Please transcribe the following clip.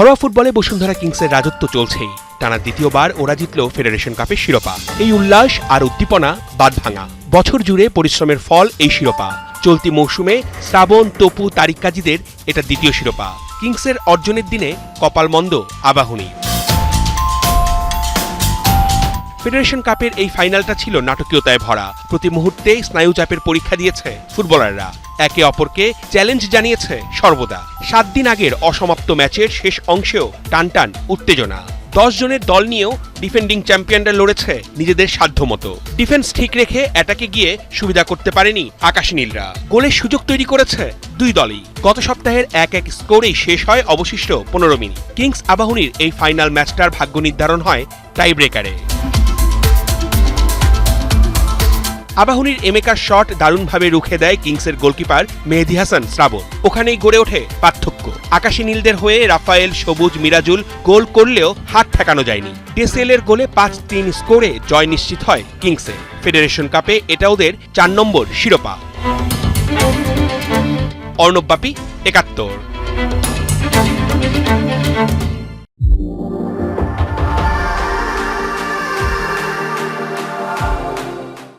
ঘরোয়া ফুটবলে বসুন্ধরা কিংসের রাজত্ব চলছেই। টানা দ্বিতীয়বার ওরা জিতল ফেডারেশন কাপের শিরোপা। এই উল্লাস আর উদ্দীপনা বাদ ভাঙা। বছর জুড়ে পরিশ্রমের ফল এই শিরোপা। চলতি মৌসুমে শ্রাবণ, তপু, তারিক কাজীদের এটা দ্বিতীয় শিরোপা। কিংসের অর্জনের দিনে কপালমন্দ আবাহনী। ফেডারেশন কাপের এই ফাইনালটা ছিল নাটকীয়তায় ভরা। প্রতি মুহূর্তে স্নায়ুচাপের পরীক্ষা দিয়েছে ফুটবলাররা। একে অপরকে চ্যালেঞ্জ জানিয়েছে সর্বদা। 7 দিন আগের অসমাপ্ত ম্যাচের শেষ অংশেও টানটান উত্তেজনা। 10 জনের দল নিয়েও ডিফেন্ডিং চ্যাম্পিয়নরা লড়েছে নিজেদের সাধ্যমতো। ডিফেন্স ঠিক রেখে অ্যাটাকে গিয়ে সুবিধা করতে পারেনি আকাশী নীলরা। গোলের সুযোগ তৈরি করেছে দুই দলই। গত সপ্তাহের 1-1 স্কোরেই শেষ হয় অবশিষ্ট 15 মিনিট। কিংস আবাহনীর এই ফাইনাল ম্যাচটার ভাগ্য নির্ধারণ হয় টাই ব্রেকারে। আবাহনীর এমেকার শট দারুণভাবে রুখে দেয় কিংসের গোলকিপার মেহেদী হাসান শ্রাবণ। ওখানেই গড়ে ওঠে পার্থক্য। আকাশী নীলদের হয়ে রাফায়েল, সবুজ, মিরাজুল গোল করলেও হাত ঠেকানো যায়নি। টেসেলের গোলে 5-3 স্কোরে জয় নিশ্চিত হয় কিংসে। ফেডারেশন কাপে এটা ওদের 4 নম্বর শিরোপা। অর্ণব বাপি, 71।